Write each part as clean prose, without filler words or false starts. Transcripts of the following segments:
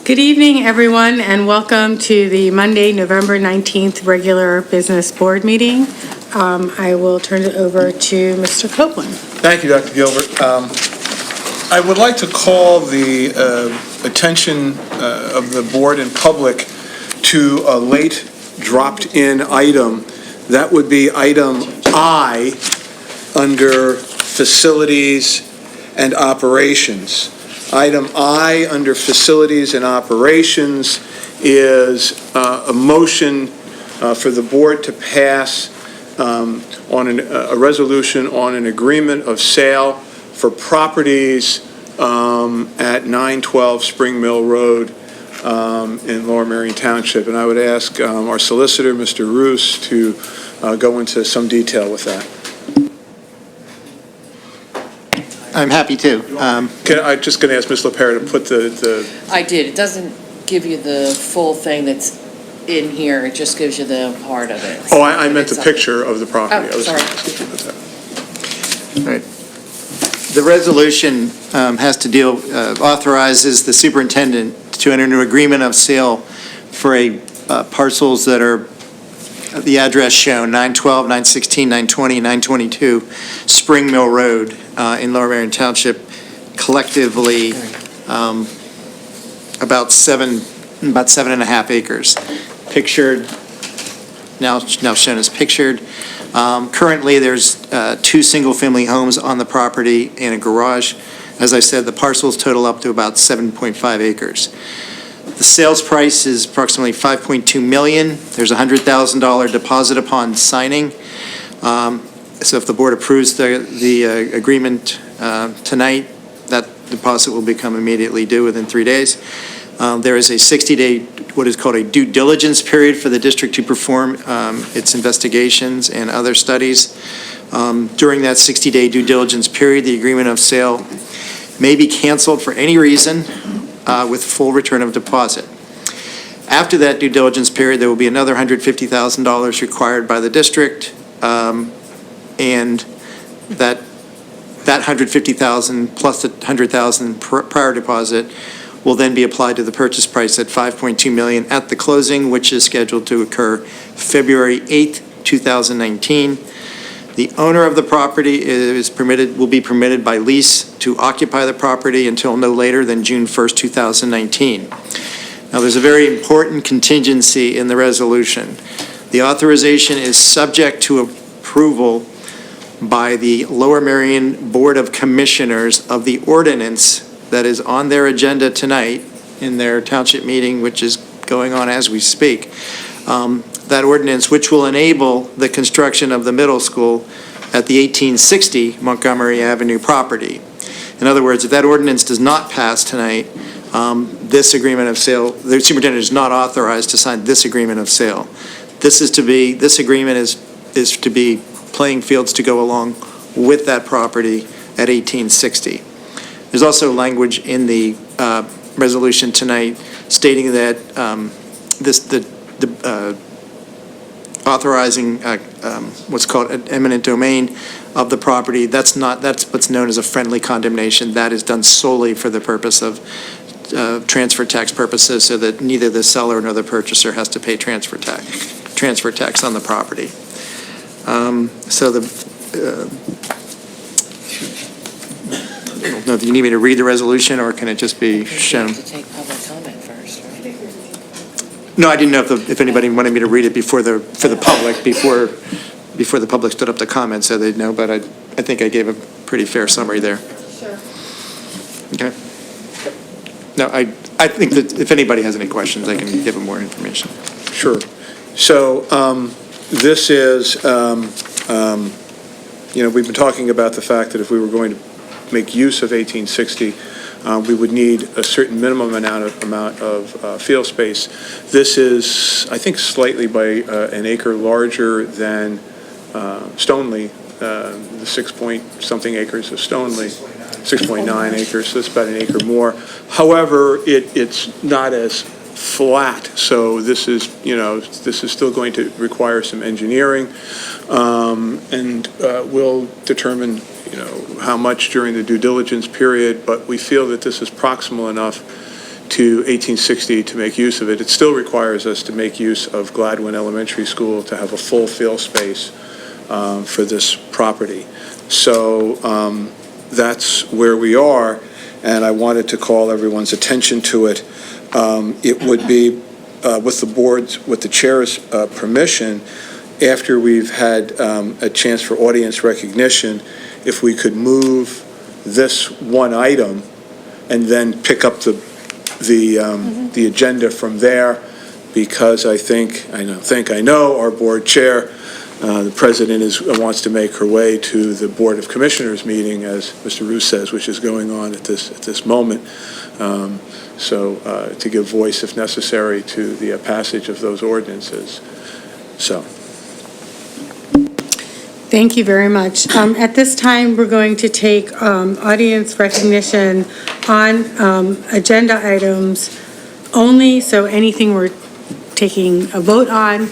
Good evening, everyone, and welcome to the Monday, November 19th regular business board meeting. I will turn it over to Mr. Copeland. Thank you, Dr. Gilbert. I would like to call the attention of the board and public to a late dropped-in item. That would be item I under Facilities and Operations. Item I under Facilities and Operations is a motion for the board to pass on a resolution on an agreement of sale for properties at 912 Spring Mill Road in Lower Merion Township. And I would ask our solicitor, Mr. Roos, to go into some detail with that. I'm happy to. I'm just going to ask Ms. LaPera to put the... I did. It doesn't give you the full thing that's in here. It just gives you the part of it. Oh, I meant the picture of the property. Oh, sorry. Right. The resolution has to deal, authorizes the superintendent to enter into agreement of sale for parcels that are the address shown, 912, 916, 920, 922 Spring Mill Road in Lower Merion Township, collectively about 7.5 acres. Pictured, now shown as pictured. Currently, there's 2 single-family homes on the property and a garage. As I said, the parcels total up to about 7.5 acres. The sales price is approximately $5.2 million. There's a $100,000 deposit upon signing. So if the board approves the agreement tonight, that deposit will become immediately due within 3 days. There is a 60-day, what is called a due diligence period for the district to perform its investigations and other studies. During that 60-day due diligence period, the agreement of sale may be canceled for any reason with full return of deposit. After that due diligence period, there will be another $150,000 required by the district, and that $150,000 plus the $100,000 prior deposit will then be applied to the purchase price at $5.2 million at the closing, which is scheduled to occur February 8th, 2019. The owner of the property will be permitted by lease to occupy the property until no later than June 1st, 2019. Now, there's a very important contingency in the resolution. The authorization is subject to approval by the Lower Merion Board of Commissioners of the ordinance that is on their agenda tonight in their township meeting, which is going on as we speak. That ordinance, which will enable the construction of the middle school at the 1860 Montgomery Avenue property. In other words, if that ordinance does not pass tonight, this agreement of sale, the superintendent is not authorized to sign this agreement of sale. This agreement is to be playing fields to go along with that property at 1860. There's also language in the resolution tonight stating that authorizing what's called an eminent domain of the property. That's what's known as a friendly condemnation. That is done solely for the purpose of transfer tax purposes, so that neither the seller nor the purchaser has to pay transfer tax on the property. I don't know if you need me to read the resolution, or can it just be shown? You have to take public comment first, right? No, I didn't know if anybody wanted me to read it for the public before the public stood up to comment, so they'd know. But I think I gave a pretty fair summary there. Sure. Okay. No, I think that if anybody has any questions, I can give them more information. Sure. So this is, we've been talking about the fact that if we were going to make use of 1860, we would need a certain minimum amount of field space. This is, I think, slightly by an acre larger than Stoneley, the 6-point-something acres of Stoneley, 6.9 acres, so it's about an acre more. However, it's not as flat, so this is still going to require some engineering, and we'll determine how much during the due diligence period, but we feel that this is proximal enough to 1860 to make use of it. It still requires us to make use of Gladwin Elementary School to have a full field space for this property. So that's where we are, and I wanted to call everyone's attention to it. It would be, with the chair's permission, after we've had a chance for audience recognition, if we could move this one item and then pick up the agenda from there, because I know our board chair, the president wants to make her way to the Board of Commissioners meeting, as Mr. Roos says, which is going on at this moment. So to give voice, if necessary, to the passage of those ordinances. So. Thank you very much. At this time, we're going to take audience recognition on agenda items only, so anything we're taking a vote on.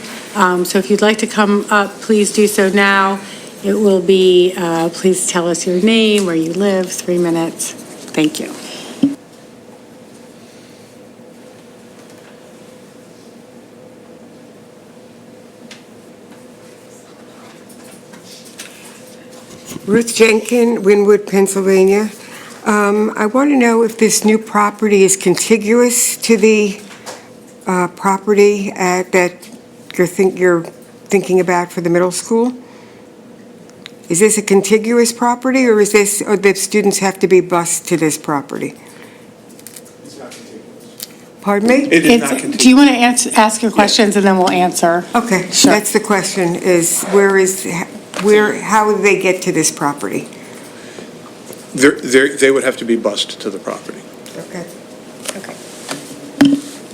So if you'd like to come up, please do so now. It will be, please tell us your name, where you live, 3 minutes. Thank you. Ruth Jenkin, Wynwood, Pennsylvania. I want to know if this new property is contiguous to the property that you're thinking about for the middle school? Is this a contiguous property, or the students have to be bused to this property? It's not contiguous. Pardon me? It is not contiguous. Do you want to ask your questions and then we'll answer? Okay, Sure. that's the question, how would they get to this property? They would have to be bused to the property. Okay.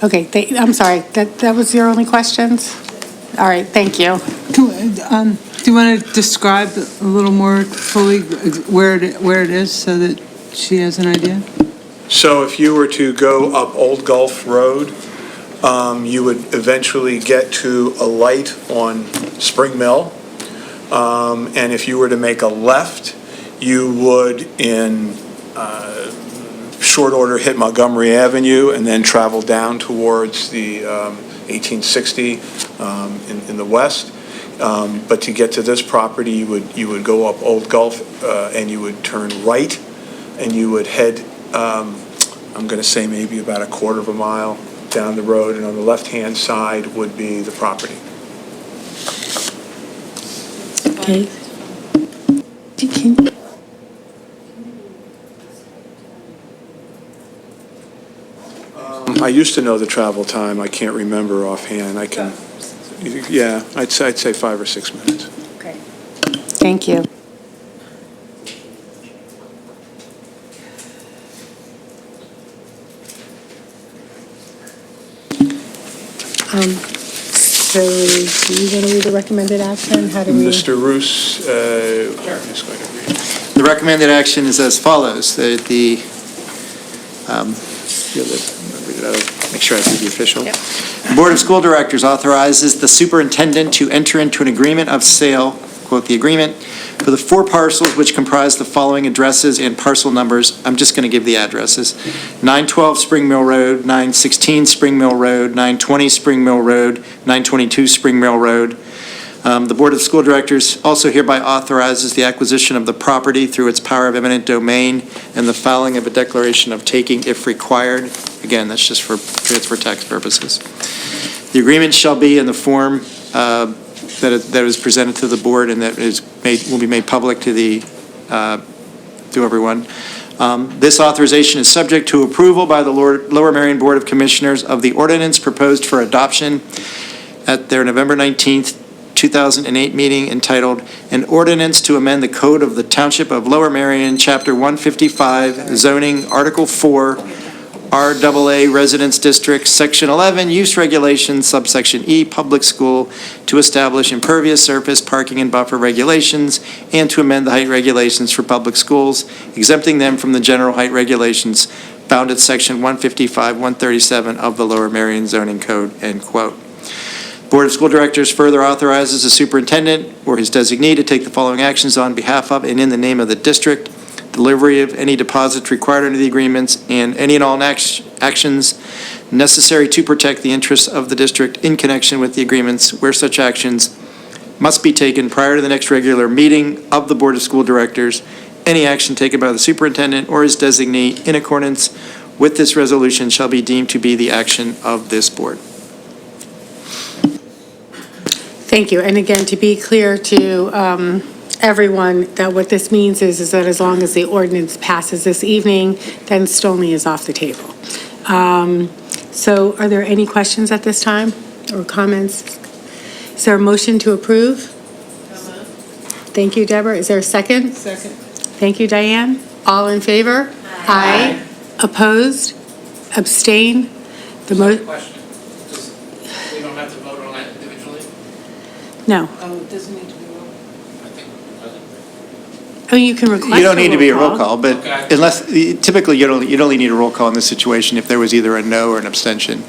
Okay, I'm sorry, that was your only questions? All right, thank you. Do you want to describe a little more fully where it is so that she has an idea? So if you were to go up Old Gulf Road, you would eventually get to a light on Spring Mill. And if you were to make a left, you would, in short order, hit Montgomery Avenue and then travel down towards the 1860 in the west. But to get to this property, you would go up Old Gulf and you would turn right, and you would head, I'm going to say maybe about a quarter of a mile down the road, and on the left-hand side would be the property. Okay. I used to know the travel time. I can't remember offhand. Yeah, I'd say 5 or 6 minutes. Okay. Thank you. So do you want to read the recommended action? How do we? Mr. Roos, I'm just going to read. The recommended action is as follows. Make sure I see the official. Yep. The Board of School Directors authorizes the superintendent to enter into an agreement of sale, quote, the agreement, for the 4 parcels which comprise the following addresses and parcel numbers. I'm just going to give the addresses. 912 Spring Mill Road, 916 Spring Mill Road, 920 Spring Mill Road, 922 Spring Mill Road. The Board of School Directors also hereby authorizes the acquisition of the property through its power of eminent domain and the filing of a declaration of taking if required. Again, that's just for transfer tax purposes. The agreement shall be in the form that is presented to the board and that will be made public to everyone. This authorization is subject to approval by the Lower Merion Board of Commissioners of the ordinance proposed for adoption at their November 19th, 2008 meeting entitled, "An Ordinance to Amend the Code of the Township of Lower Merion, Chapter 155, Zoning, Article 4, RAA Residence District, Section 11, Use Regulations, Subsection E, Public School, to establish impervious surface, parking, and buffer regulations, and to amend the height regulations for public schools, exempting them from the general height regulations found at Section 155, 137 of the Lower Merion Zoning Code," end quote. Board of School Directors further authorizes the superintendent or his designee to take the following actions on behalf of and in the name of the district: delivery of any deposits required under the agreements, and any and all actions necessary to protect the interests of the district in connection with the agreements where such actions must be taken prior to the next regular meeting of the Board of School Directors. Any action taken by the superintendent or his designee in accordance with this resolution shall be deemed to be the action of this board. Thank you. And again, to be clear to everyone, that what this means is that as long as the ordinance passes this evening, then Stoneleigh is off the table. So are there any questions at this time or comments? Is there a motion to approve? Thank you, Deborah. Is there a second? Second. Thank you, Diane. All in favor? Aye. Opposed? Abstain? The Question. We don't have to vote on that individually? No. Oh, it doesn't need to be rolled. I think it doesn't. Oh, you can request You don't need to be a roll call. call, but Okay. unless, typically, you'd only need a roll call in this situation if there was either a no or an abstention.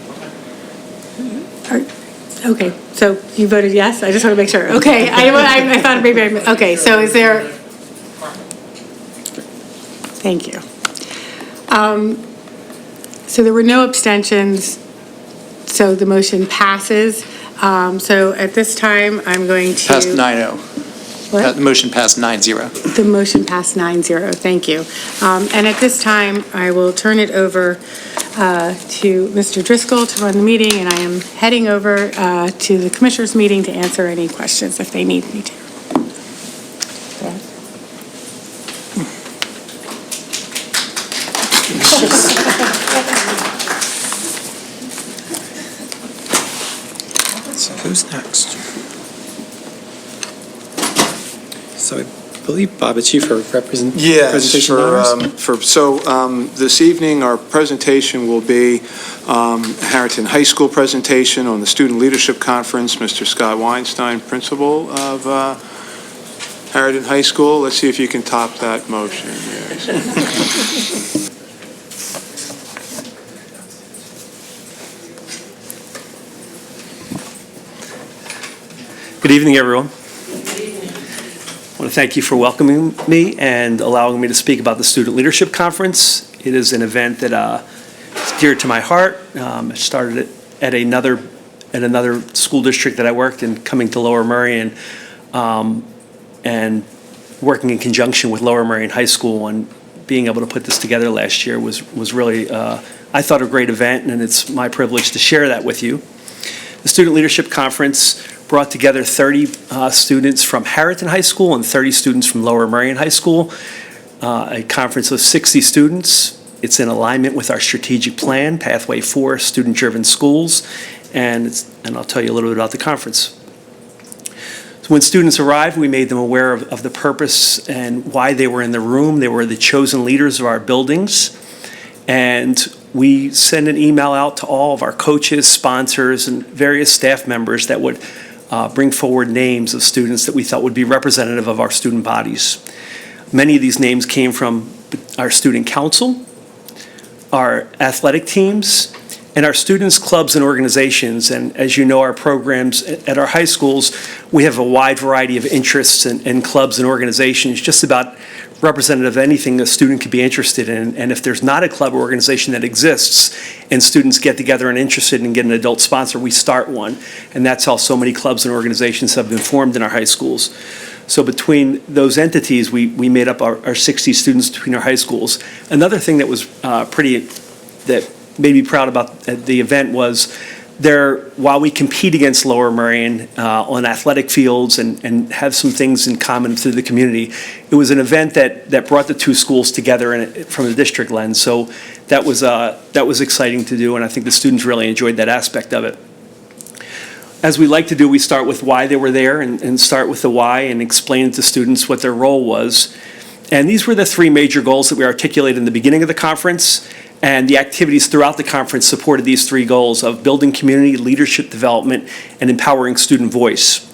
Okay, so you voted yes? I just want to make sure. Okay, I thought maybe, okay, so is there, thank you. So there were no abstentions, so the motion passes. So at this time, I'm going to. Passed 9-0. What? The motion passed 9-0. The motion passed 9-0, thank you. And at this time, I will turn it over to Mr. Driscoll to run the meeting, and I am heading over to the Commissioners' meeting to answer any questions if they need me to. So who's next? So I believe, Bob, it's you for Yes, presentation honors? this evening, our presentation will be Harrington High School presentation on the Student Leadership Conference. Mr. Scott Weinstein, principal of Harrington High School. Let's see if you can top that motion. Yes. Good evening, everyone. I want to thank you for welcoming me and allowing me to speak about the Student Leadership Conference. It is an event that is dear to my heart. I started it at another school district that I worked in, coming to Lower Merion, and working in conjunction with Lower Merion High School, and being able to put this together last year was really, I thought, a great event, and it's my privilege to share that with you. The Student Leadership Conference brought together 30 students from Harrington High School and 30 students from Lower Merion High School, a conference of 60 students. It's in alignment with our strategic plan, Pathway 4, Student-Driven Schools, and I'll tell you a little bit about the conference. So when students arrived, we made them aware of the purpose and why they were in the room. They were the chosen leaders of our buildings, and we sent an email out to all of our coaches, sponsors, and various staff members that would bring forward names of students that we thought would be representative of our student bodies. Many of these names came from our student council, our athletic teams, and our students' clubs and organizations. And as you know, our programs at our high schools, we have a wide variety of interests and clubs and organizations, just about representative of anything a student could be interested in. And if there's not a club or organization that exists and students get together and interested in getting an adult sponsor, we start one. And that's how so many clubs and organizations have been formed in our high schools. So between those entities, we made up our 60 students between our high schools. Another thing that was that made me proud about the event was while we compete against Lower Merion on athletic fields and have some things in common through the community, it was an event that brought the two schools together from a district lens. So that was exciting to do, and I think the students really enjoyed that aspect of it. As we like to do, we start with why they were there and start with the why and explain to students what their role was. And these were the three major goals that we articulated in the beginning of the conference, and the activities throughout the conference supported these three goals of building community, leadership development, and empowering student voice.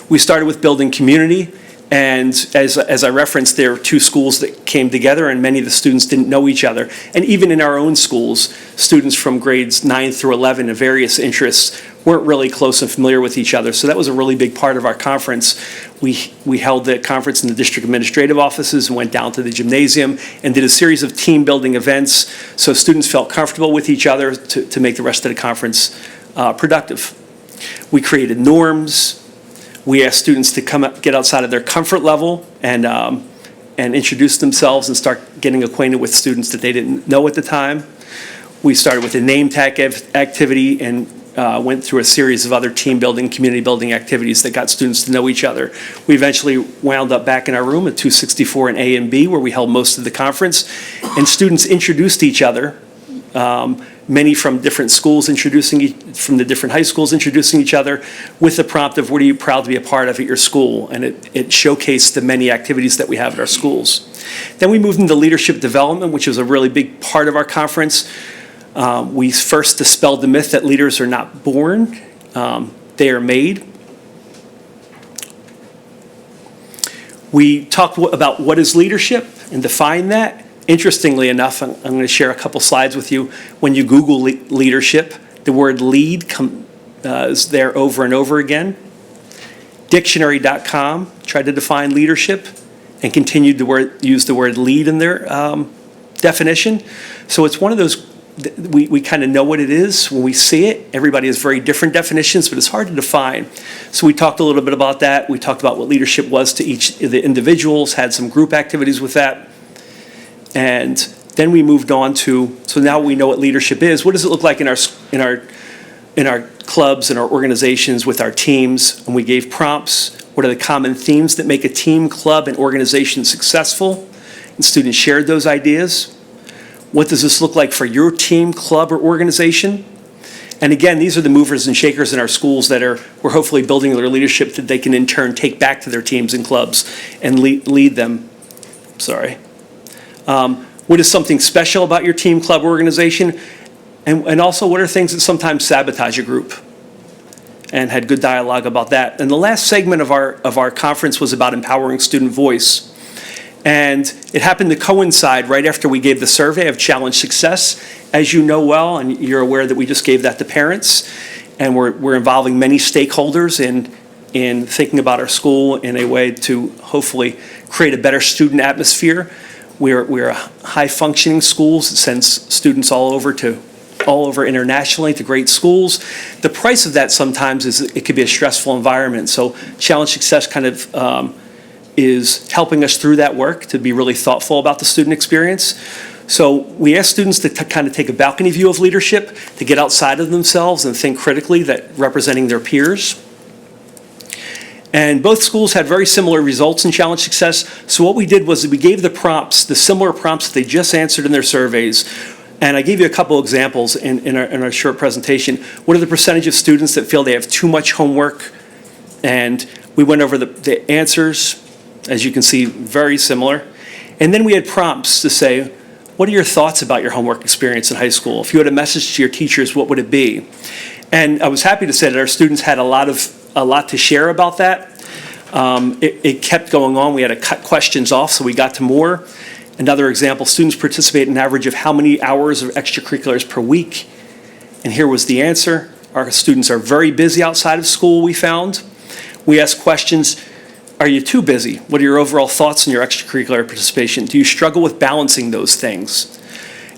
We started with building community, and as I referenced, there were two schools that came together, and many of the students didn't know each other. And even in our own schools, students from grades 9 through 11 of various interests weren't really close and familiar with each other. So that was a really big part of our conference. We held the conference in the district administrative offices and went down to the gymnasium and did a series of team building events so students felt comfortable with each other to make the rest of the conference productive. We created norms. We asked students to get outside of their comfort level and introduce themselves and start getting acquainted with students that they didn't know at the time. We started with a name tag activity and went through a series of other team building, community building activities that got students to know each other. We eventually wound up back in our room at 264 in A and B, where we held most of the conference, and students introduced each other. Many from different schools from the different high schools introducing each other with the prompt of what are you proud to be a part of at your school, and it showcased the many activities that we have at our schools. Then we moved into leadership development, which was a really big part of our conference. We first dispelled the myth that leaders are not born, they are made. We talked about what is leadership and define that. Interestingly enough, I'm going to share a couple slides with you. When you Google leadership, the word lead is there over and over again. Dictionary.com tried to define leadership and continued to use the word lead in their definition. So it's one of those, we kind of know what it is when we see it. Everybody has very different definitions, but it's hard to define. So we talked a little bit about that. We talked about what leadership was to each of the individuals, had some group activities with that. And then we moved on to, so now we know what leadership is. What does it look like in our clubs and our organizations with our teams? And we gave prompts. What are the common themes that make a team, club, and organization successful? And students shared those ideas. What does this look like for your team, club, or organization? And again, these are the movers and shakers in our schools that we're hopefully building their leadership that they can in turn take back to their teams and clubs and lead them. Sorry. What is something special about your team, club, organization? And also, what are things that sometimes sabotage a group? And had good dialogue about that. And the last segment of our conference was about empowering student voice. And it happened to coincide right after we gave the survey of challenge success. As you know well, and you're aware that we just gave that to parents, and we're involving many stakeholders in thinking about our school in a way to hopefully create a better student atmosphere. We're a high-functioning school that sends students all over internationally to great schools. The price of that sometimes is it could be a stressful environment. So Challenge Success kind of is helping us through that work to be really thoughtful about the student experience. So we ask students to kind of take a balcony view of leadership, to get outside of themselves and think critically, that representing their peers. And both schools had very similar results in Challenge Success. So what we did was we gave the prompts, the similar prompts that they just answered in their surveys. And I gave you a couple examples in our short presentation. What are the percentage of students that feel they have too much homework? And we went over the answers, as you can see, very similar. And then we had prompts to say, what are your thoughts about your homework experience in high school? If you had a message to your teachers, what would it be? And I was happy to say that our students had a lot to share about that. It kept going on. We had to cut questions off, so we got to more. Another example, students participate in an average of how many hours of extracurriculars per week? And here was the answer. Our students are very busy outside of school, we found. We asked questions, are you too busy? What are your overall thoughts on your extracurricular participation? Do you struggle with balancing those things?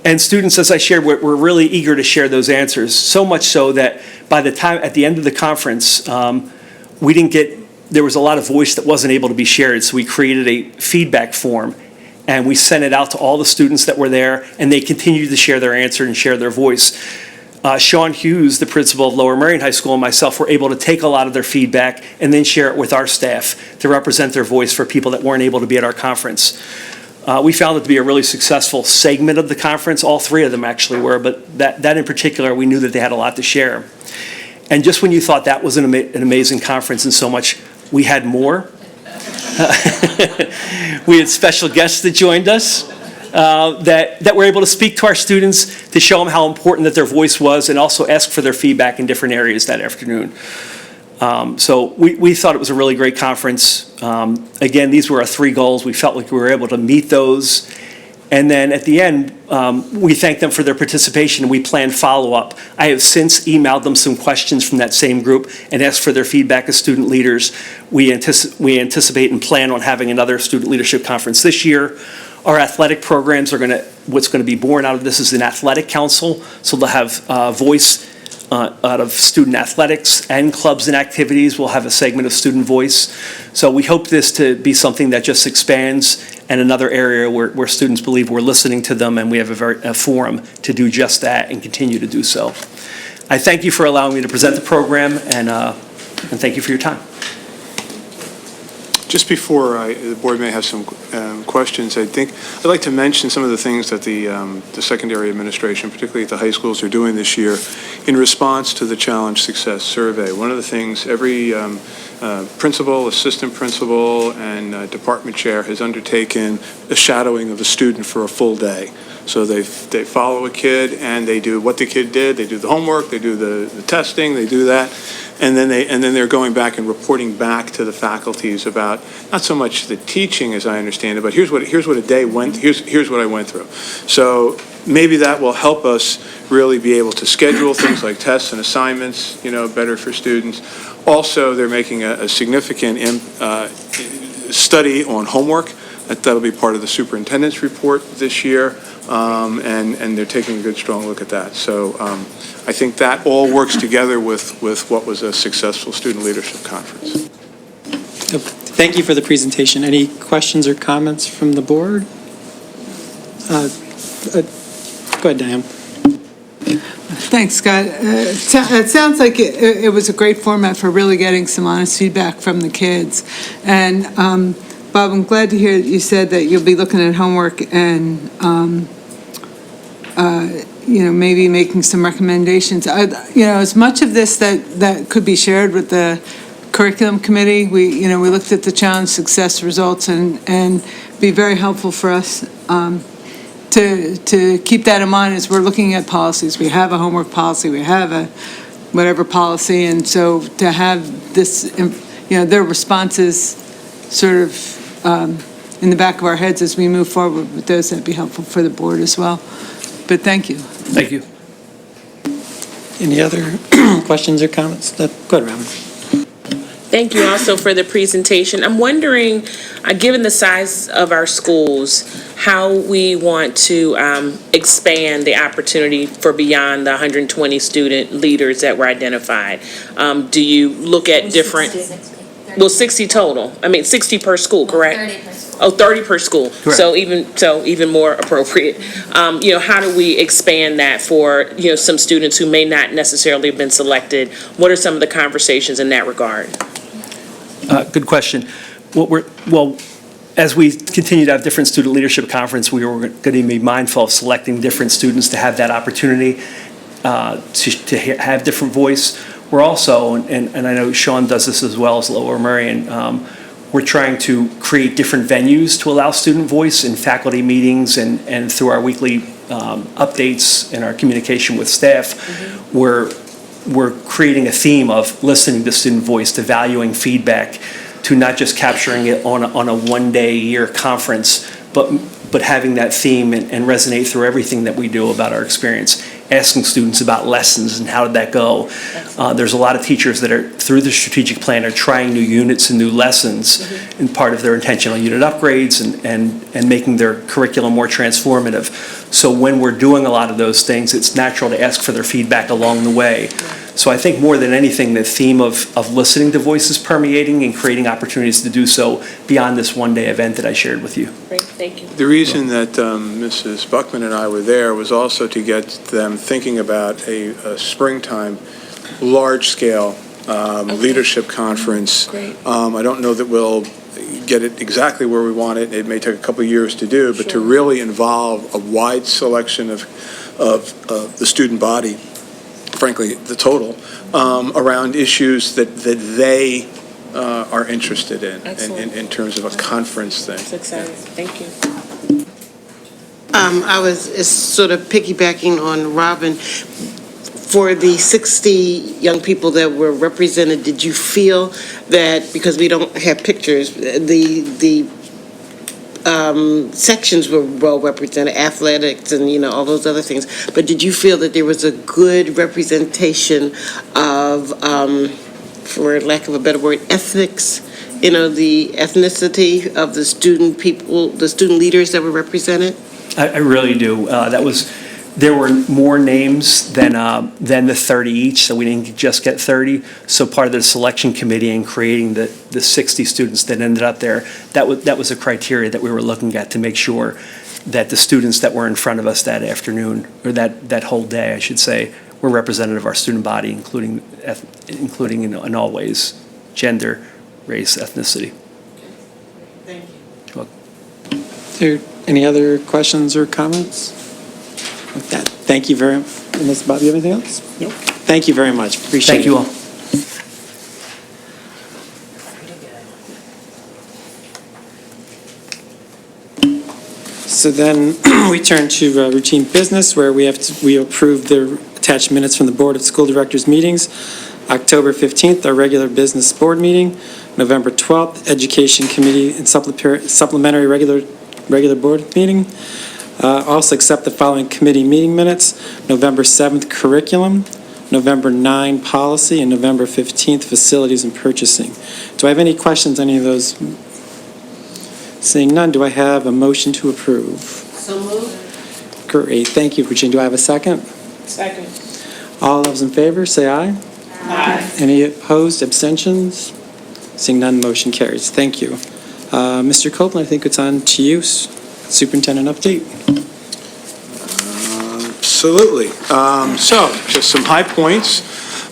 And students, as I shared, were really eager to share those answers, so much so that by the time, at the end of the conference, there was a lot of voice that wasn't able to be shared, so we created a feedback form, and we sent it out to all the students that were there, and they continued to share their answer and share their voice. Sean Hughes, the principal of Lower Merion High School, and myself were able to take a lot of their feedback and then share it with our staff to represent their voice for people that weren't able to be at our conference. We found it to be a really successful segment of the conference. All three of them actually were, but that in particular, we knew that they had a lot to share. And just when you thought that was an amazing conference and so much, we had more. We had special guests that joined us that were able to speak to our students to show them how important that their voice was and also ask for their feedback in different areas that afternoon. So we thought it was a really great conference. Again, these were our 3 goals. We felt like we were able to meet those. And then at the end, we thank them for their participation, and we plan follow-up. I have since emailed them some questions from that same group and asked for their feedback as student leaders. We anticipate and plan on having another student leadership conference this year. Our athletic programs are what's going to be born out of this is an athletic council, so they'll have voice out of student athletics and clubs and activities. We'll have a segment of student voice. So we hope this to be something that just expands, and another area where students believe we're listening to them, and we have a forum to do just that and continue to do so. I thank you for allowing me to present the program, and thank you for your time. Just before the board may have some questions, I'd like to mention some of the things that the secondary administration, particularly at the high schools, are doing this year in response to the Challenge Success Survey. One of the things every principal, assistant principal, and department chair has undertaken a shadowing of a student for a full day. So they follow a kid and they do what the kid did. They do the homework, they do the testing, they do that. And then they're going back and reporting back to the faculties about not so much the teaching, as I understand it, but here's what a day went. Here's what I went through. So maybe that will help us really be able to schedule things like tests and assignments, better for students. Also, they're making a significant study on homework. That'll be part of the superintendent's report this year, and they're taking a good, strong look at that. So I think that all works together with what was a successful student leadership conference. Thank you for the presentation. Any questions or comments from the board? Go ahead, Diane. Thanks, Scott. It sounds like it was a great format for really getting some honest feedback from the kids. And Bob, I'm glad to hear that you said that you'll be looking at homework and maybe making some recommendations. As much of this that could be shared with the curriculum committee, we looked at the challenge success results and be very helpful for us to keep that in mind as we're looking at policies. We have a homework policy, we have a whatever policy, and so to have this, their responses sort of in the back of our heads as we move forward with those, that'd be helpful for the board as well. But thank you. Thank you. Any other questions or comments? Go ahead, Robin. Thank you also for the presentation. I'm wondering, given the size of our schools, how we want to expand the opportunity for beyond the 120 student leaders that were identified. Do you look at different? 60 total. 60 per school, correct? 30 per school. Oh, 30 per school. Correct. So even more appropriate. How do we expand that for, some students who may not necessarily have been selected? What are some of the conversations in that regard? Good question. As we continue to have different student leadership conference, we are going to be mindful of selecting different students to have that opportunity to have different voice. We're also, and I know Sean does this as well as Lower Merion, we're trying to create different venues to allow student voice in faculty meetings and through our weekly updates and our communication with staff. Mm-hmm. We're creating a theme of listening to student voice, to valuing feedback, to not just capturing it on a one-day-a-year conference, but having that theme and resonate through everything that we do about our experience. Asking students about lessons and how did that go. There's a lot of teachers that are, through the strategic plan, are trying new units and new lessons, Mm-hmm. and part of their intentional unit upgrades and making their curriculum more transformative. So when we're doing a lot of those things, it's natural to ask for their feedback along the way. So I think more than anything, the theme of listening to voices permeating and creating opportunities to do so beyond this one-day event that I shared with you. Great, thank you. The reason that Mrs. Buckman and I were there was also to get them thinking about a springtime, large-scale leadership conference. Great. I don't know that we'll get it exactly where we want it. It may take a couple of years to do, but to Sure. really involve a wide selection of the student body, frankly, the total, around issues that they are interested in terms of a conference thing. That's exciting. Thank you. I was sort of piggybacking on Robin. For the 60 young people that were represented, did you feel that, because we don't have pictures, the sections were well represented, athletics and, all those other things. But did you feel that there was a good representation of, for lack of a better word, ethics, the ethnicity of the student leaders that were represented? I really do. There were more names than the 30 each, so we didn't just get 30. So part of the selection committee in creating the 60 students that ended up there, that was a criteria that we were looking at to make sure that the students that were in front of us that afternoon, or that whole day, I should say, were representative of our student body, including in all ways, gender, race, ethnicity. Thank you. You're welcome. Are there any other questions or comments? With that, thank you very much. Ms. Bob, you have anything else? Nope. Thank you very much. Appreciate it. Thank you all. So then we turn to routine business, where we approve the attached minutes from the Board of School Directors meetings. October 15th, our regular business board meeting. November 12th, Education Committee and supplementary regular board meeting. Also accept the following committee meeting minutes. November 7th, curriculum. November 9, policy, and November 15th, facilities and purchasing. Do I have any questions on any of those? Seeing none, do I have a motion to approve? So moved. Great, thank you, Virginia. Do I have a second? Second. All those in favor, say aye. Aye. Any opposed, abstentions? Seeing none, motion carries. Thank you. Mr. Copeland, I think it's on to you. Superintendent update. Absolutely. So, just some high points.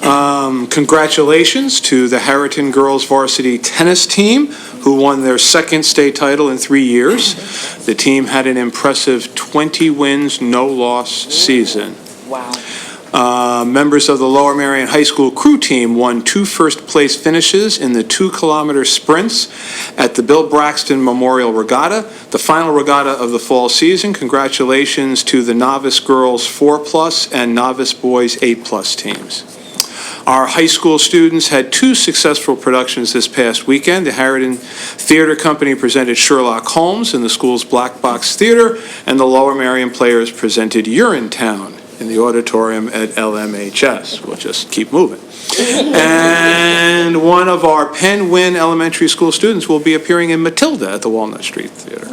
Congratulations to the Harriton girls varsity tennis team, who won their second state title in 3 years. The team had an impressive 20 wins, no loss season. Wow. Members of the Lower Merion High School crew team won 2 first-place finishes in the 2-kilometer sprints at the Bill Braxton Memorial Regatta, the final regatta of the fall season. Congratulations to the novice girls 4+ and novice boys 8+ teams. Our high school students had 2 successful productions this past weekend. The Harriton Theater Company presented Sherlock Holmes in the school's Black Box Theater, and the Lower Merion Players presented Urinetown in the auditorium at LMHS. We'll just keep moving. And one of our Penn Wynn Elementary School students will be appearing in Matilda at the Walnut Street Theater.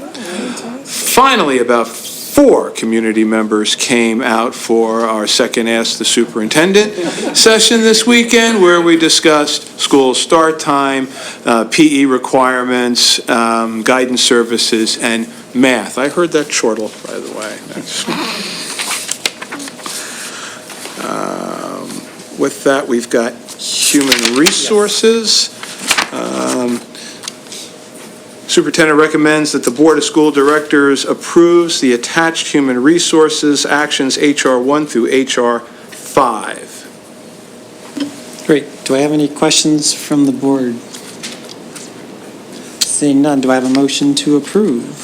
Finally, about 4 community members came out for our second Ask the Superintendent session this weekend, where we discussed school start time, PE requirements, guidance services, and math. I heard that chortle, by the way. With that, we've got human resources. Superintendent recommends that the Board of School Directors approves the attached human resources actions HR 1 through HR 5. Great. Do I have any questions from the board? Seeing none, do I have a motion to approve?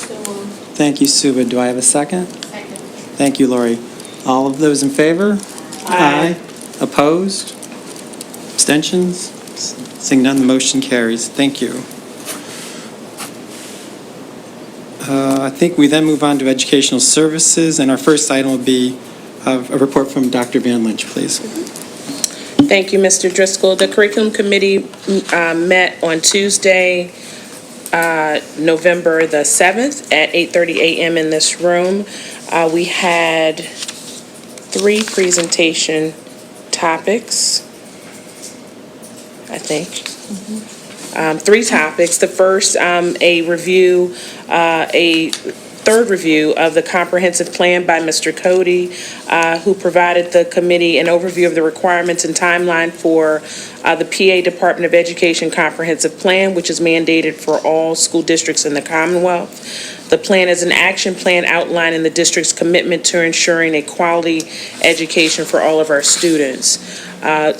Thank you, Suba. Do I have a second? Second. Thank you, Lori. All of those in favor? Aye. Opposed? Abstentions? Seeing none, the motion carries. Thank you. I think we then move on to educational services, and our first item will be a report from Dr. Van Lynch, please. Thank you, Mr. Driscoll. The Curriculum Committee met on Tuesday, November the 7th at 8:30 a.m. in this room. We had 3 presentation topics, I think. 3 topics. The first, a third review of the comprehensive plan by Mr. Cody, who provided the committee an overview of the requirements and timeline for the PA Department of Education comprehensive plan, which is mandated for all school districts in the Commonwealth. The plan is an action plan outlining the district's commitment to ensuring a quality education for all of our students.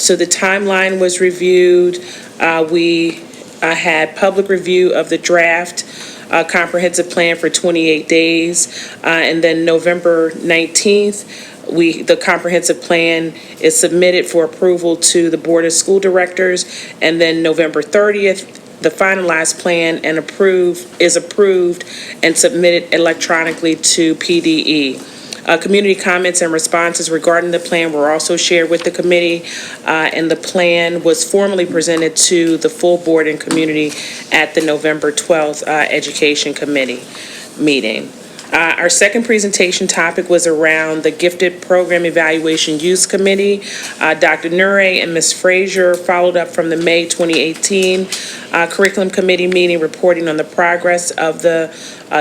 So the timeline was reviewed. We had public review of the draft comprehensive plan for 28 days. And then November 19th, the comprehensive plan is submitted for approval to the Board of School Directors. And then November 30th, the finalized plan and is approved and submitted electronically to PDE. Community comments and responses regarding the plan were also shared with the committee, and the plan was formally presented to the full board and community at the November 12th Education Committee meeting. Our second presentation topic was around the Gifted Program Evaluation Use Committee. Dr. Nure and Ms. Frazier followed up from the May 2018 Curriculum Committee meeting reporting on the progress of the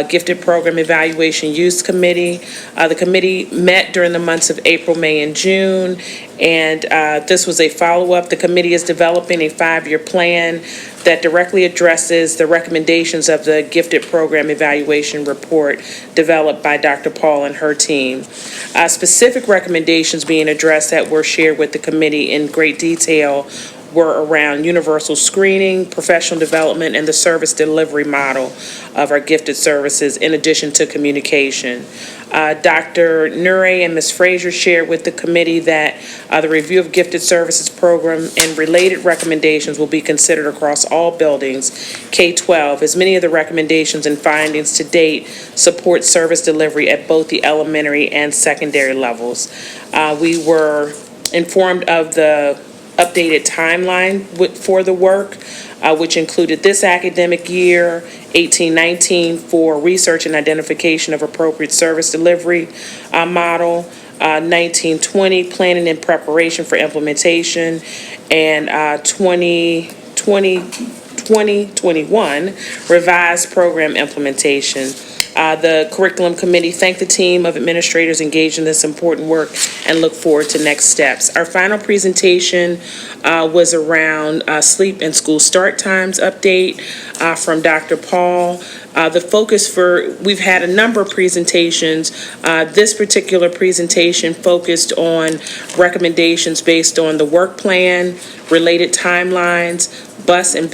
Gifted Program Evaluation Use Committee. The committee met during the months of April, May, and June, and this was a follow-up. The committee is developing a 5-year plan that directly addresses the recommendations of the Gifted Program Evaluation Report developed by Dr. Paul and her team. Specific recommendations being addressed that were shared with the committee in great detail were around universal screening, professional development, and the service delivery model of our gifted services, in addition to communication. Dr. Nure and Ms. Frazier shared with the committee that the review of gifted services program and related recommendations will be considered across all buildings, K-12, as many of the recommendations and findings to date support service delivery at both the elementary and secondary levels. We were informed of the updated timeline for the work, which included this academic year, 18-19, for research and identification of appropriate service delivery model, 19-20, planning and preparation for implementation, and 2021, revised program implementation. The curriculum committee thanked the team of administrators engaged in this important work and look forward to next steps. Our final presentation was around sleep and school start times update from Dr. Paul. The focus we've had a number of presentations. This particular presentation focused on recommendations based on the work plan, related timelines, bus and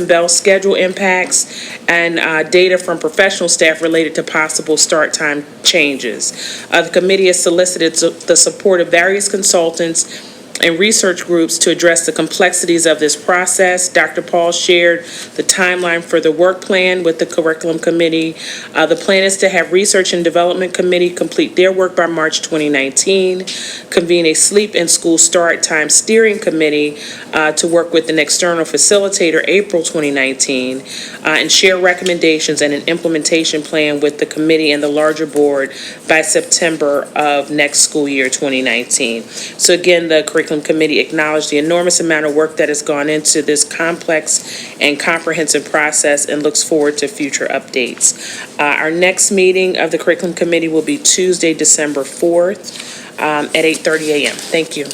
bell schedule impacts, and data from professional staff related to possible start time changes. The committee has solicited the support of various consultants and research groups to address the complexities of this process. Dr. Paul shared the timeline for the work plan with the curriculum committee. The plan is to have research and development committee complete their work by March 2019, convene a sleep and school start time steering committee to work with an external facilitator April 2019, and share recommendations and an implementation plan with the committee and the larger board by September of next school year 2019. So again, the curriculum committee acknowledged the enormous amount of work that has gone into this complex and comprehensive process and looks forward to future updates. Our next meeting of the curriculum committee will be Tuesday, December 4th at 8:30 a.m. Thank you.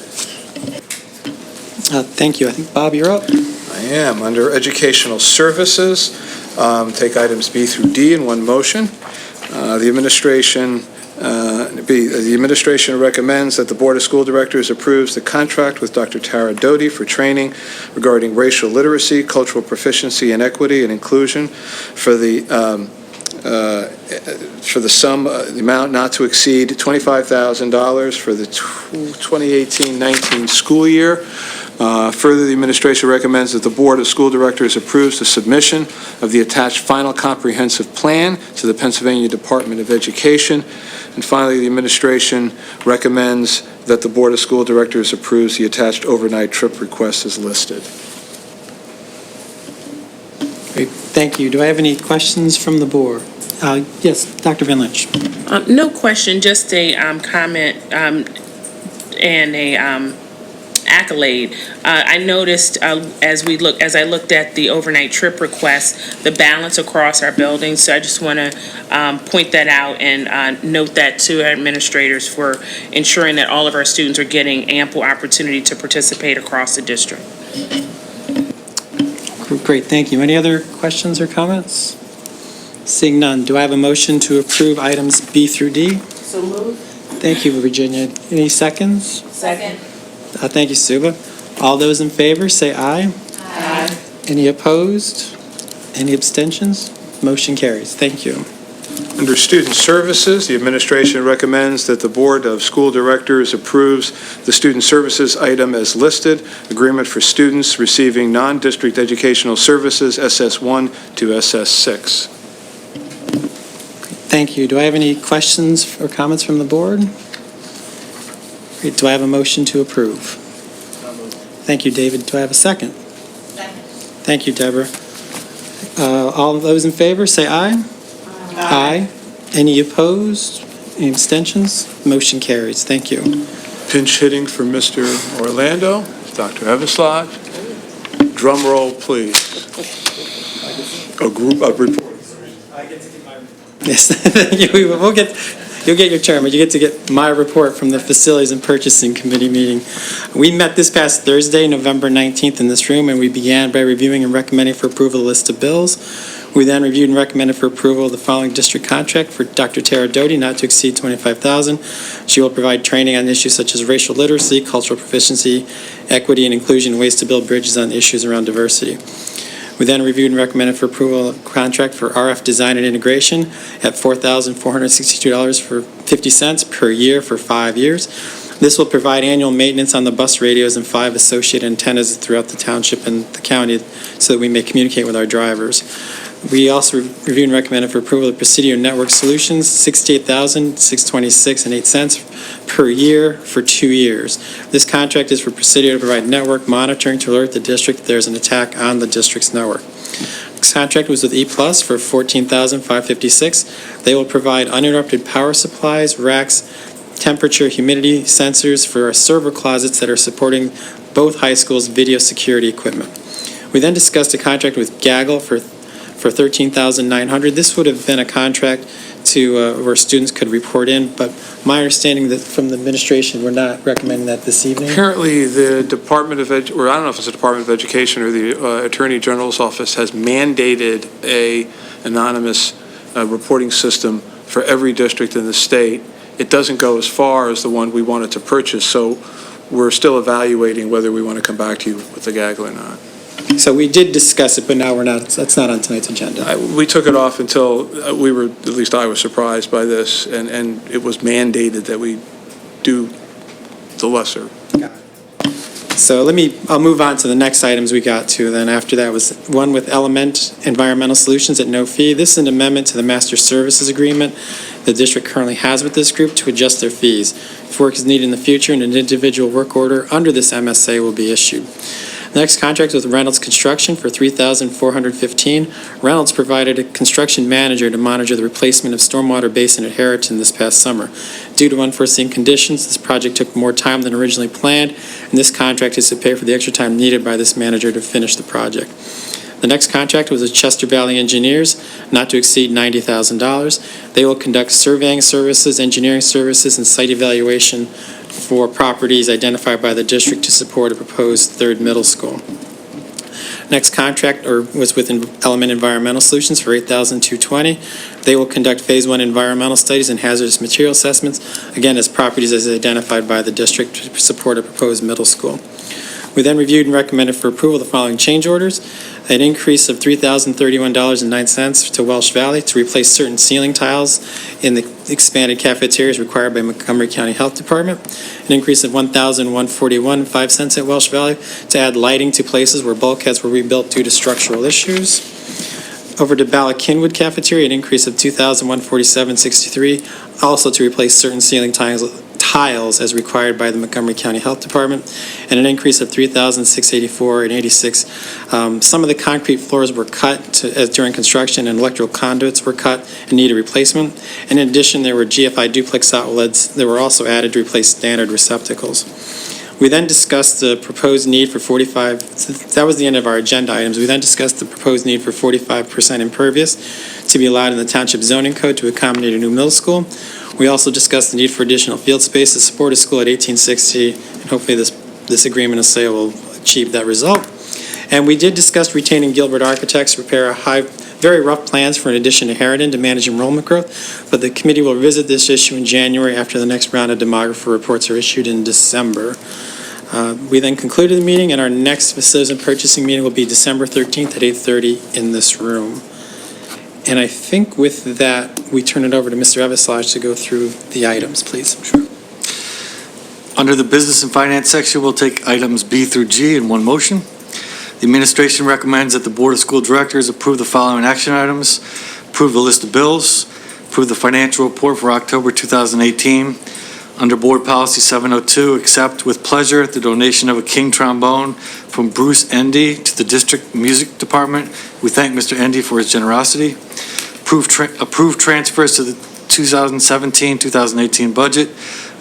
Thank you. I think, Bob, you're up. I am. Under Educational Services, take items B through D in one motion. The administration recommends that the Board of School Directors approves the contract with Dr. Tara Doty for training regarding racial literacy, cultural proficiency, and equity and inclusion for the amount not to exceed $25,000 for the 2018-19 school year. Further, the administration recommends that the Board of School Directors approves the submission of the attached final comprehensive plan to the Pennsylvania Department of Education. And finally, the administration recommends that the Board of School Directors approves the attached overnight trip request as listed. Great, thank you. Do I have any questions from the board? Yes, Dr. Van Lynch. No question, just a comment and a accolade. I noticed as I looked at the overnight trip request, the balance across our buildings. So I just want to point that out and note that to our administrators for ensuring that all of our students are getting ample opportunity to participate across the district. Great, thank you. Any other questions or comments? Seeing none, do I have a motion to approve items B through D? So moved. Thank you, Virginia. Any seconds? Second. Thank you, Suba. All those in favor, say aye. Aye. Any opposed? Any abstentions? Motion carries. Thank you. Under Student Services, the administration recommends that the Board of School Directors approves the Student Services item as listed, agreement for students receiving non-district educational services, SS1 to SS6. Thank you. Do I have any questions or comments from the board? Great. Do I have a motion to approve? Thank you, David. Do I have a second? Second. Thank you, Deborah. All of those in favor, say aye. Aye. Any opposed? Any abstentions? Motion carries. Thank you. Pinch hitting for Mr. Orlando, Dr. Everslot. Drum roll, please. A report. Yes, you'll get your turn, but you get to get my report from the Facilities and Purchasing Committee meeting. We met this past Thursday, November 19th in this room, and we began by reviewing and recommending for approval a list of bills. We then reviewed and recommended for approval of the following district contract for Dr. Tara Doty, not to exceed $25,000. She will provide training on issues such as racial literacy, cultural proficiency, equity and inclusion, and ways to build bridges on issues around diversity. We then reviewed and recommended for approval of a contract for RF design and integration at $4,462.50 per year for 5 years. This will provide annual maintenance on the bus radios and 5 associated antennas throughout the township and the county so that we may communicate with our drivers. We also reviewed and recommended for approval of Presidio Network Solutions, $68,626.08 per year for 2 years. This contract is for Presidio to provide network monitoring to alert the district if there's an attack on the district's network. This contract was with E+ for $14,556. They will provide uninterrupted power supplies, racks, temperature, humidity sensors for our server closets that are supporting both high schools' video security equipment. We then discussed a contract with Gaggle for $13,900. This would have been a contract to where students could report in, but my understanding that from the administration, we're not recommending that this evening. Apparently, the Department of or I don't know if it's the Department of Education or the Attorney General's office has mandated a anonymous reporting system for every district in the state. It doesn't go as far as the one we wanted to purchase, so we're still evaluating whether we want to come back to you with the gaggle or not. So we did discuss it, but now that's not on tonight's agenda. We took it off until we were, at least I was surprised by this, and it was mandated that we do the lesser. So I'll move on to the next items we got to. Then after that was one with Element Environmental Solutions at no fee. This is an amendment to the Master Services Agreement the district currently has with this group to adjust their fees. If work is needed in the future, an individual work order under this MSA will be issued. The next contract was with Reynolds Construction for $3,415. Reynolds provided a construction manager to monitor the replacement of stormwater basin at Harriton this past summer. Due to unforeseen conditions, this project took more time than originally planned, and this contract is to pay for the extra time needed by this manager to finish the project. The next contract was with Chester Valley Engineers, not to exceed $90,000. They will conduct surveying services, engineering services, and site evaluation for properties identified by the district to support a proposed third middle school. Next contract was with Element Environmental Solutions for $8,220. They will conduct Phase 1 environmental studies and hazardous material assessments, again as properties as identified by the district to support a proposed middle school. We then reviewed and recommended for approval the following change orders. An increase of $3,031.09 to Welsh Valley to replace certain ceiling tiles in the expanded cafeterias required by Montgomery County Health Department. An increase of $1,141.05 at Welsh Valley to add lighting to places where bulkheads were rebuilt due to structural issues. Over to Bala Kinwood Cafeteria, an increase of $2,147.63, also to replace certain ceiling tiles as required by the Montgomery County Health Department, and an increase of $3,684.86. Some of the concrete floors were cut during construction, and electrical conduits were cut and needed replacement. In addition, there were GFI duplex outlets that were also added to replace standard receptacles. We then discussed the proposed need for 45, that was the end of our agenda items. We then discussed the proposed need for 45% impervious to be allowed in the Township Zoning Code to accommodate a new middle school. We also discussed the need for additional field space to support a school at 1860, and hopefully this agreement of sale will achieve that result. And we did discuss retaining Gilbert Architects, repair very rough plans for an addition to Harriton to manage enrollment growth, but the committee will revisit this issue in January after the next round of demographer reports are issued in December. We then concluded the meeting, and our next Facilities and Purchasing meeting will be December 13th at 8:30 in this room. And I think with that, we turn it over to Mr. Everslage to go through the items, please. Under the Business and Finance section, we'll take items B through G in one motion. The administration recommends that the Board of School Directors approve the following action items. Approve the list of bills. Approve the financial report for October 2018. Under Board Policy 702, accept with pleasure the donation of a King trombone from Bruce Endy to the District Music Department. We thank Mr. Endy for his generosity. Approve transfers to the 2017-2018 budget.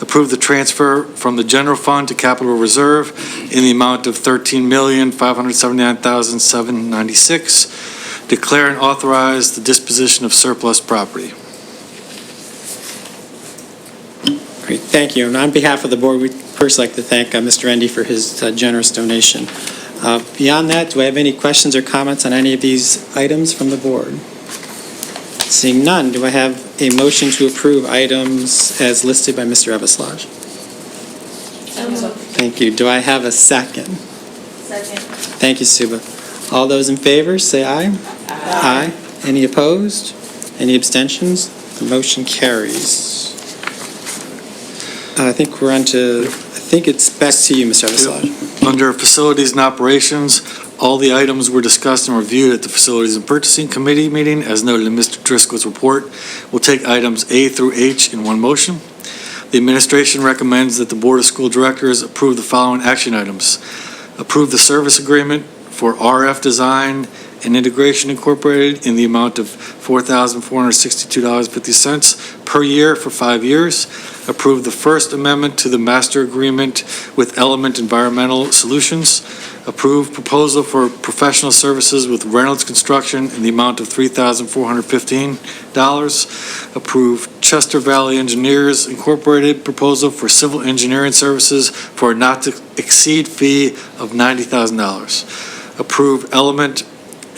Approve the transfer from the general fund to capital reserve in the amount of $13,579,796. Declare and authorize the disposition of surplus property. Great, thank you. And on behalf of the board, we'd first like to thank Mr. Endy for his generous donation. Beyond that, do I have any questions or comments on any of these items from the board? Seeing none, do I have a motion to approve items as listed by Mr. Everslage? Thank you. Do I have a second? Second. Thank you, Suba. All those in favor, say aye. Aye. Any opposed? Any abstentions? The motion carries. I think we're on to, I think it's back to you, Mr. Everslage. Under Facilities and Operations, all the items were discussed and reviewed at the Facilities and Purchasing Committee meeting, as noted in Mr. Driscoll's report. We'll take items A through H in one motion. The administration recommends that the Board of School Directors approve the following action items. Approve the service agreement for RF Design and Integration Incorporated in the amount of $4,462.50 per year for 5 years. Approve the First Amendment to the Master Agreement with Element Environmental Solutions. Approve proposal for professional services with Reynolds Construction in the amount of $3,415. Approve Chester Valley Engineers Incorporated proposal for civil engineering services for a not-to-exceed fee of $90,000. Approve Element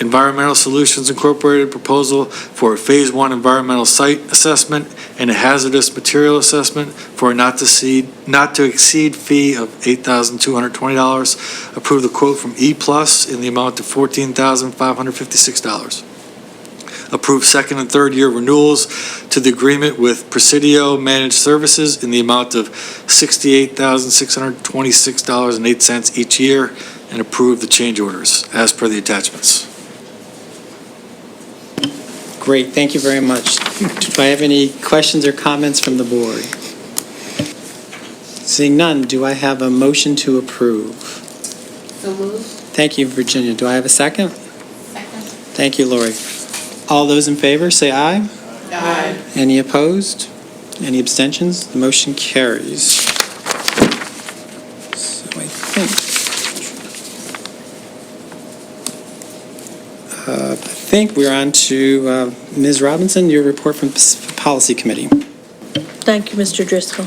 Environmental Solutions Incorporated proposal for a Phase 1 environmental site assessment and a hazardous material assessment for a not-to-exceed fee of $8,220. Approve the quote from E+ in the amount of $14,556. Approve second and third year renewals to the agreement with Presidio Managed Services in the amount of $68,626.08 each year, and approve the change orders as per the attachments. Great, thank you very much. Do I have any questions or comments from the board? Seeing none, do I have a motion to approve? So moved. Thank you, Virginia. Do I have a second? Second. Thank you, Lori. All those in favor, say aye. Aye. Any opposed? Any abstentions? The motion carries. So I think we're on to Ms. Robinson, your report from Policy Committee. Thank you, Mr. Driscoll.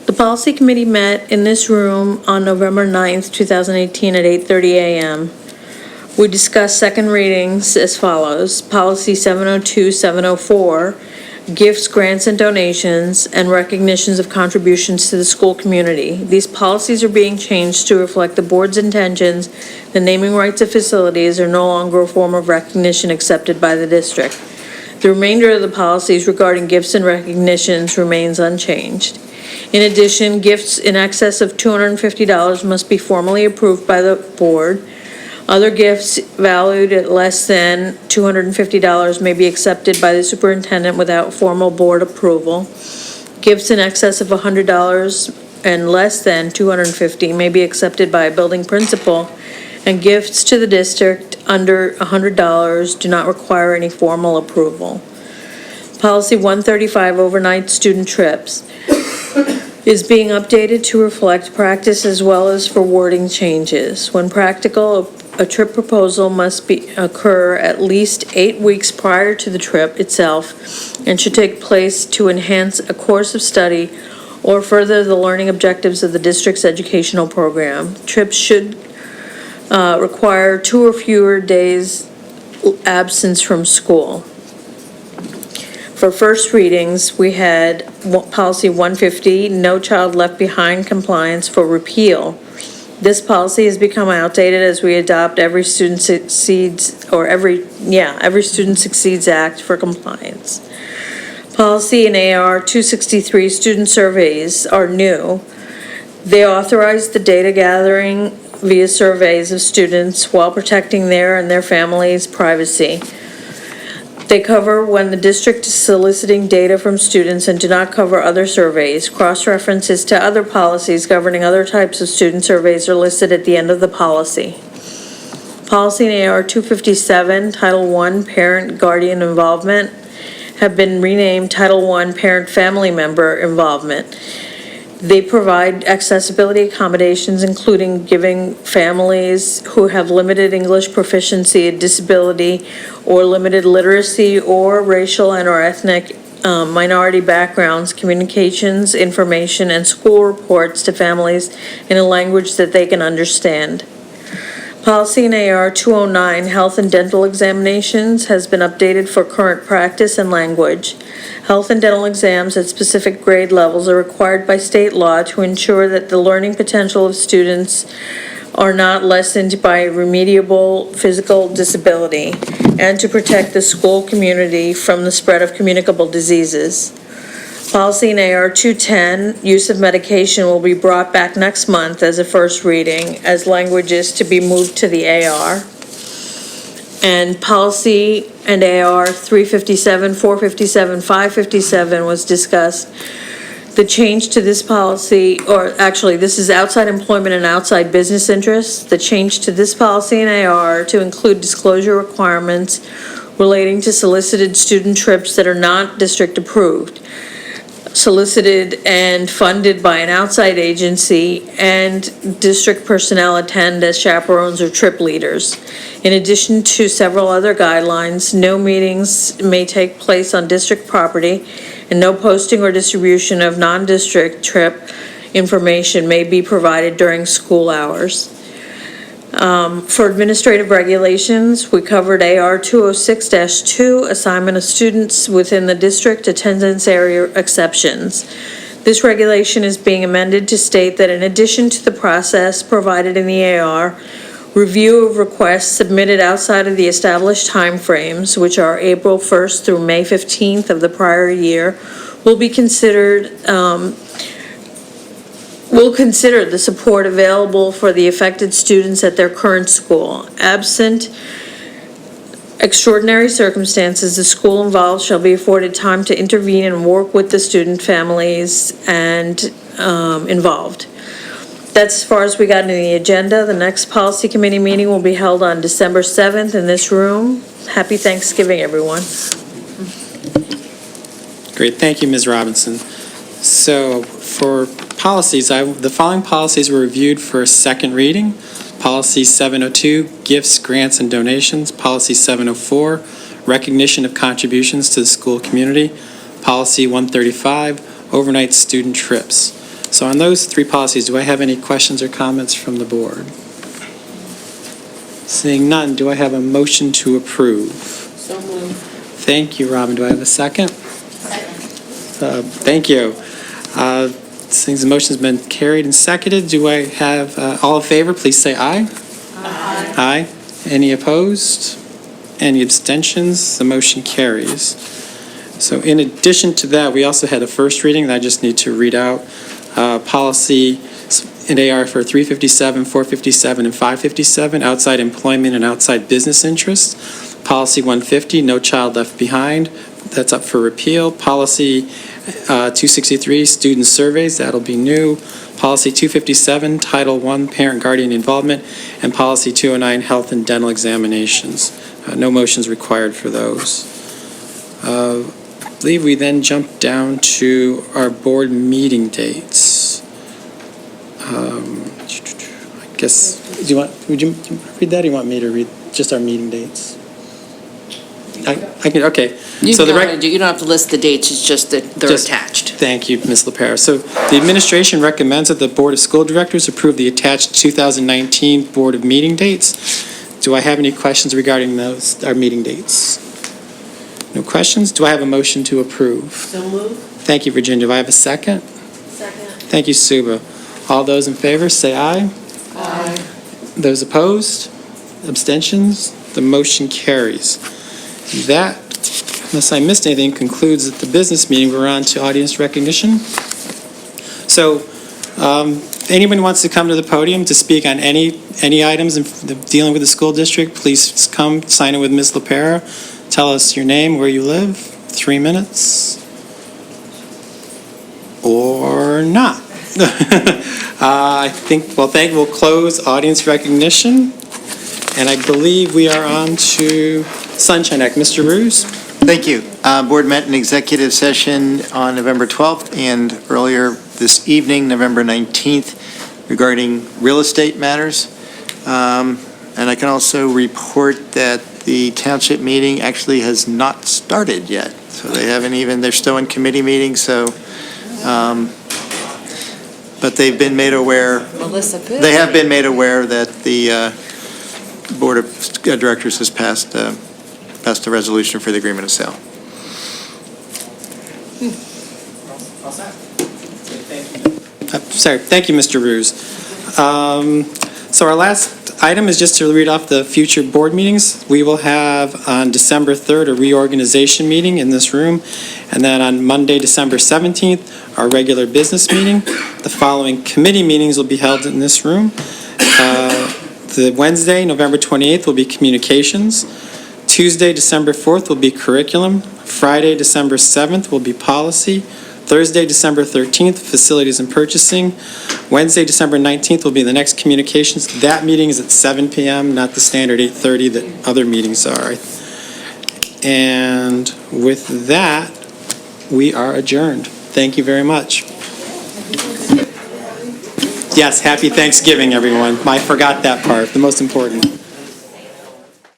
The Policy Committee met in this room on November 9th, 2018 at 8:30 a.m. We discussed second readings as follows: Policy 702, 704, gifts, grants, and donations, and recognitions of contributions to the school community. These policies are being changed to reflect the board's intentions. The naming rights of facilities are no longer a form of recognition accepted by the district. The remainder of the policies regarding gifts and recognitions remains unchanged. In addition, gifts in excess of $250 must be formally approved by the board. Other gifts valued at less than $250 may be accepted by the superintendent without formal board approval. Gifts in excess of $100 and less than $250 may be accepted by a building principal, and gifts to the district under $100 do not require any formal approval. Policy 135, overnight student trips, is being updated to reflect practice as well as for wording changes. When practical, a trip proposal must occur at least 8 weeks prior to the trip itself and should take place to enhance a course of study or further the learning objectives of the district's educational program. Trips should require 2 or fewer days absence from school. For first readings, we had Policy 150, No Child Left Behind compliance for repeal. This policy has become outdated as we adopt every student succeeds Act for compliance. Policy and AR 263 student surveys are new. They authorize the data gathering via surveys of students while protecting their and their families' privacy. They cover when the district is soliciting data from students and do not cover other surveys. Cross-references to other policies governing other types of student surveys are listed at the end of the policy. Policy in AR 257, Title I, Parent Guardian Involvement, have been renamed Title I, Parent Family Member Involvement. They provide accessibility accommodations, including giving families who have limited English proficiency, a disability, or limited literacy, or racial and/or ethnic minority backgrounds, communications, information, and school reports to families in a language that they can understand. Policy in AR 209, Health and Dental Examinations, has been updated for current practice and language. Health and dental exams at specific grade levels are required by state law to ensure that the learning potential of students are not lessened by remediable physical disability, and to protect the school community from the spread of communicable diseases. Policy in AR 210, use of medication, will be brought back next month as a first reading, as language is to be moved to the AR. And policy and AR 357, 457, 557 was discussed. The change to this policy, or actually, this is outside employment and outside business interests. The change to this policy in AR to include disclosure requirements relating to solicited student trips that are not district approved, solicited and funded by an outside agency, and district personnel attend as chaperones or trip leaders. In addition to several other guidelines, no meetings may take place on district property, and no posting or distribution of non-district trip information may be provided during school hours. For administrative regulations, we covered AR 206-2, assignment of students within the district, attendance area exceptions. This regulation is being amended to state that in addition to the process provided in the AR, review of requests submitted outside of the established timeframes, which are April 1st through May 15th of the prior year, will be considered will consider the support available for the affected students at their current school. Absent extraordinary circumstances, the school involved shall be afforded time to intervene and work with the student families and involved. That's as far as we got in the agenda. The next policy committee meeting will be held on December 7th in this room. Happy Thanksgiving, everyone. Great, thank you, Ms. Robinson. So for policies, the following policies were reviewed for a second reading. Policy 702, gifts, grants, and donations. Policy 704, recognition of contributions to the school community. Policy 135, overnight student trips. So on those three policies, do I have any questions or comments from the board? Seeing none, do I have a motion to approve? So moved. Thank you, Robin. Do I have a second? Second. Thank you. Since the motion's been carried and seconded, do I have, all in favor, please say aye. Aye. Aye. Any opposed? Any abstentions? The motion carries. So in addition to that, we also had a first reading that I just need to read out. Policy in AR for 357, 457, and 557, outside employment and outside business interests. Policy 150, no child left behind. That's up for repeal. Policy 263, student surveys, that'll be new. Policy 257, Title I, parent guardian involvement, and Policy 209, health and dental examinations. No motions required for those. I believe we then jump down to our board meeting dates. I guess, would you read that, or you want me to read just our meeting dates? I can, okay. You So the don't have to list the dates, it's just that they're attached. Thank you, Ms. LaPera. So the administration recommends that the Board of School Directors approve the attached 2019 Board of Meeting dates. Do I have any questions regarding those, our meeting dates? No questions? Do I have a motion to approve? So moved. Thank you, Virginia. Do I have a second? Second. Thank you, Suba. All those in favor, say aye. Aye. Those opposed? Abstentions? The motion carries. That, unless I missed anything, concludes the business meeting. We're on to audience recognition. So, if anyone wants to come to the podium to speak on any items dealing with the school district, please come, sign in with Ms. LaPera. Tell us your name, where you live, 3 minutes. Or not. We'll close audience recognition. And I believe we are on to Sunshine Act. Mr. Ruse? Thank you. Board met in executive session on November 12th and earlier this evening, November 19th, regarding real estate matters. And I can also report that the township meeting actually has not started yet. So they haven't even, they're still in committee meetings, so, but they've been made aware, they have been made aware that the Board of Directors has passed a resolution for the agreement of sale. Thank you, Mr. Ruse. So our last item is just to read off the future board meetings. We will have on December 3rd a reorganization meeting in this room, and then on Monday, December 17th, our regular business meeting. The following committee meetings will be held in this room. The Wednesday, November 28th, will be communications. Tuesday, December 4th, will be curriculum. Friday, December 7th, will be policy. Thursday, December 13th, facilities and purchasing. Wednesday, December 19th, will be the next communications. That meeting is at 7 p.m., not the standard 8:30 that other meetings are. And with that, we are adjourned. Thank you very much. Yes, happy Thanksgiving, everyone. I forgot that part, the most important.